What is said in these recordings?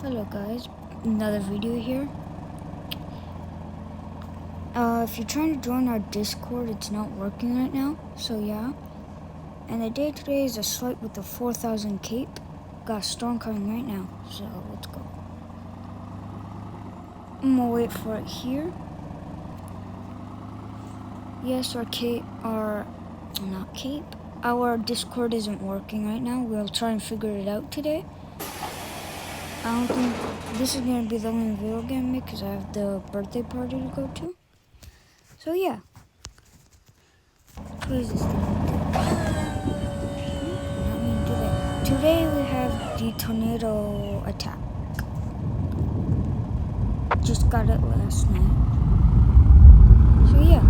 Hello guys, another video here. If you're trying to join our Discord, it's not working right now, so yeah. And the day today is a slight with the 4,000 cape. Got a storm coming right now, so let's go. I'm gonna wait for it here. Yes, our Discord isn't working right now. We'll try and figure it out today. I don't think this is gonna be the only video I'm gonna make because I have the birthday party to go to. So yeah. What is this thing? Not mean to do that. Today we have the tornado attack. Just got it last night. So yeah.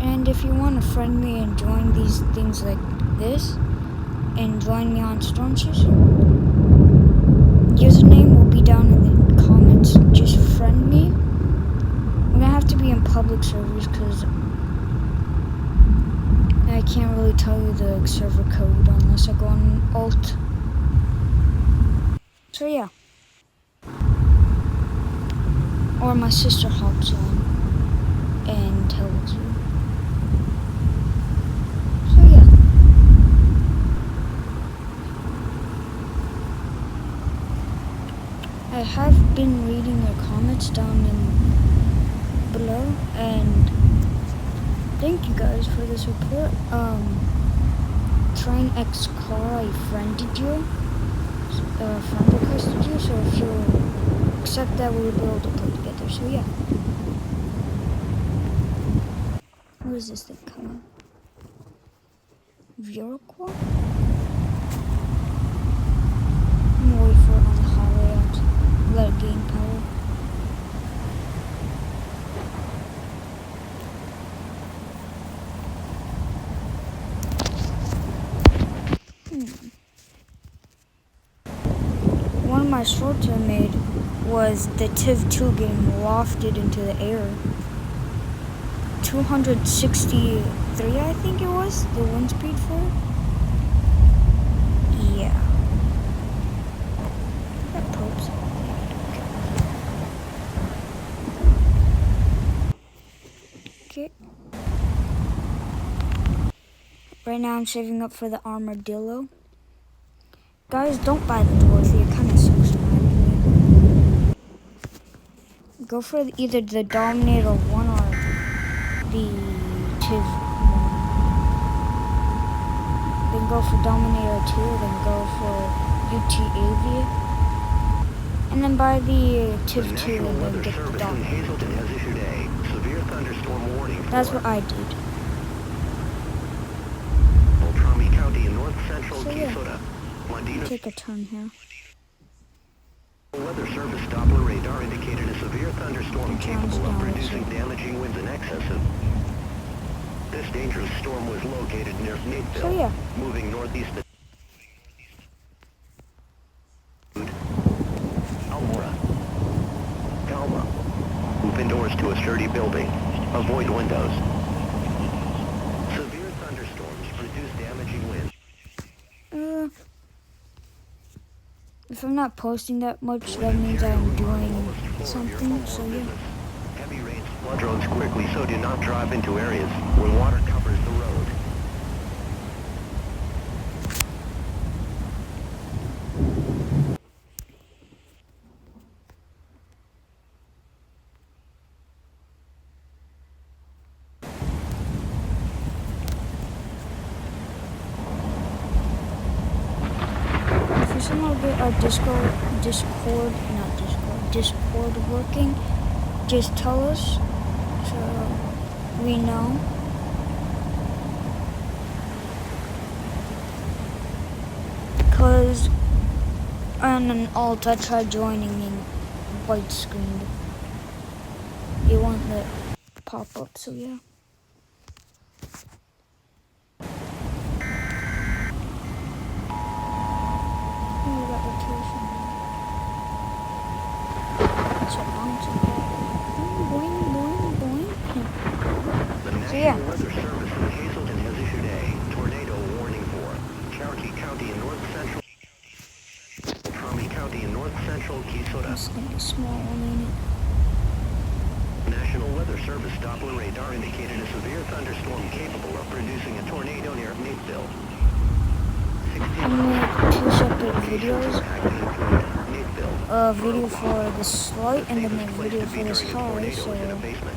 And if you want to friend me and join these things like this, and join me on Storm Session, username will be down in the comments. Just friend me. We're gonna have to be in public servers because I can't really tell you the server code unless I go on alt. So yeah. Or my sister hops on and tells you. So yeah. I have been reading your comments down in below, and thank you guys for the support. Train X Car, I friended you, friend requested you, so if you accept that, we'll be able to play together. So yeah. Where is this thing coming? Viroqua? I'm gonna wait for it on the highway and let it gain power. One of my shorts I made was the TIV2 getting wafted into the air. 263, I think it was, the wind speed for it. Yeah. That probes. Okay. Right now I'm saving up for the armadillo. Guys, don't buy the Dorothy, it kind of sucks in my opinion. Go for either the Dominator 1 or the TIV 1. Then go for Dominator 2, then go for UT Avia. And then buy the TIV 2 and then get the Dominator 2. That's what I did. So yeah. Take a turn here. Weather Service Doppler radar indicated a severe thunderstorm capable of producing damaging winds in excess of. This dangerous storm was located near Snakeville, So yeah. moving northeast. Almora. Calma. Move indoors to a sturdy building. Avoid windows. Severe thunderstorms produce damaging winds. If I'm not posting that much, that means I'm doing something, so yeah. Heavy rains flood roads quickly, so do not drive into areas where water covers the road. If we somehow get our Discord working, just tell us so we know. Cause on an alt I tried joining in white screened. It won't let pop up, so yeah. So yeah. Service Doppler radar indicated a severe thunderstorm capable of producing a tornado near Nateville. 16 I'm miles gonna make two separate locations videos. impacted include Nateville, A video for this light and then a safest place video to for be this during a high, tornado so is in a basement.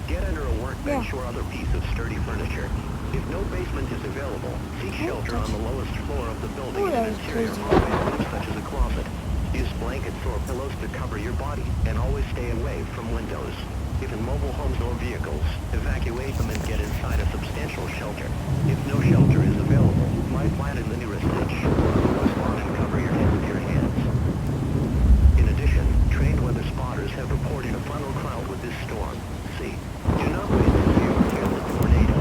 Get under a workbench or other piece of sturdy furniture. If no basement is available, seek shelter on the lowest floor of the building Ooh, in that an was interior crazy. hallway, such as a closet. Use blankets or pillows to cover your body, and always stay away from windows. If in mobile homes or vehicles, evacuate them and get inside a substantial shelter. If no shelter is available, lie flat in the nearest ditch or on the lowest lawn and cover your head with your hands. In addition, trained weather spotters have reported a funnel cloud with this storm. See, do not wait to see or hear the tornado.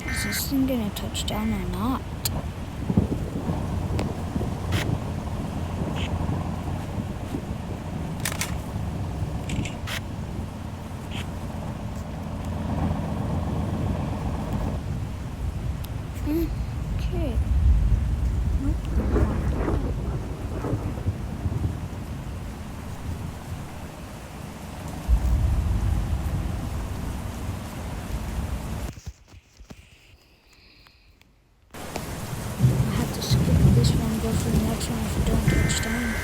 Is this thing gonna touch down or not? Okay. Nope. I have to skip this one and go for the next one if we don't touch down.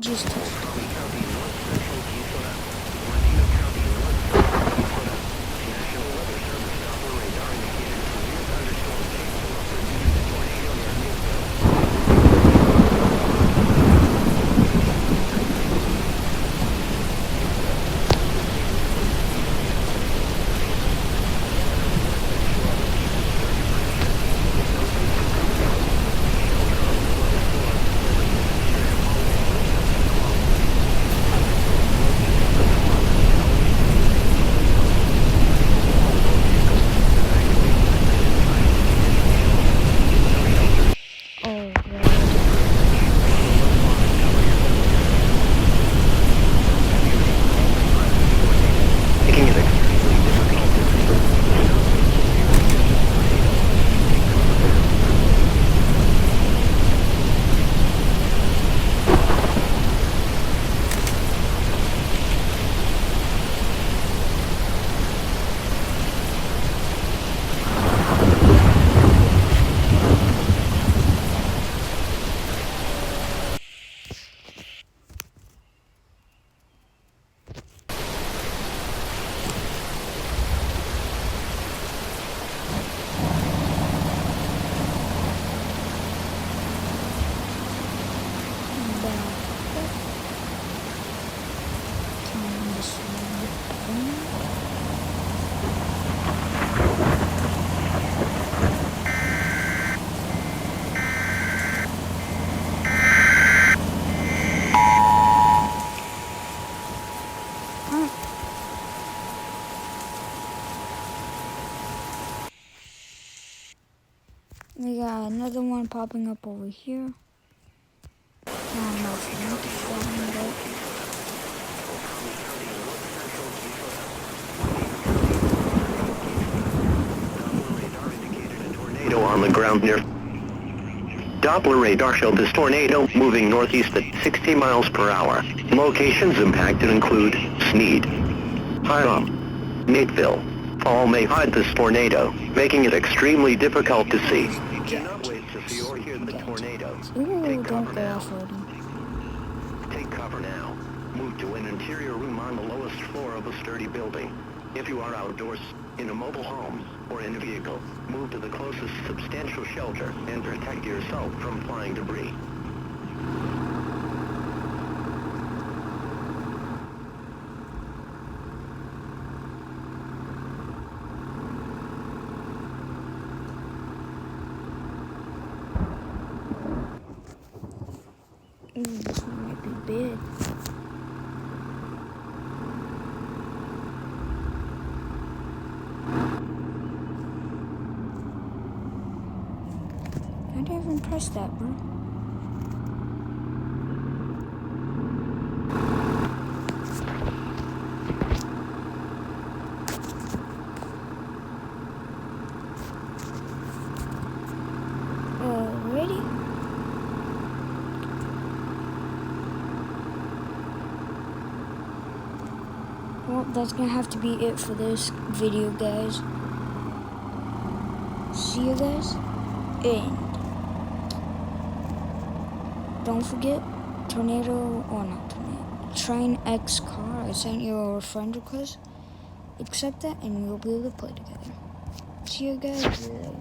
Just touched. Tommy County, North Central Minnesota. Medina County, North Central Minnesota. National Weather Service Doppler radar indicated a severe thunderstorm capable of producing a tornado near Nateville. Oh, right. Making it extremely difficult to see. We got another one popping up over here. I don't know if you want to find it. Tornado on the ground near. Doppler radar showed this tornado moving northeast at 60 miles per hour. Locations impacted include Sneed, Hiram, Nateville. All may hide this tornado, making it extremely difficult to see. Do not wait to see or hear the tornado. Ooh, Take don't cover go now. off-roading. Take cover now. Move to an interior room on the lowest floor of a sturdy building. If you are outdoors, in a mobile home, or in a vehicle, move to the closest substantial shelter and protect yourself from flying debris. Ooh, this one might be big. even press that, bro? Ready? Well, that's gonna have to be it for this video, guys. See you guys, and don't forget Tornado, or not Tornado, Train X Car. I sent you a friend request. Accept that, and we'll be able to play together. See you guys later.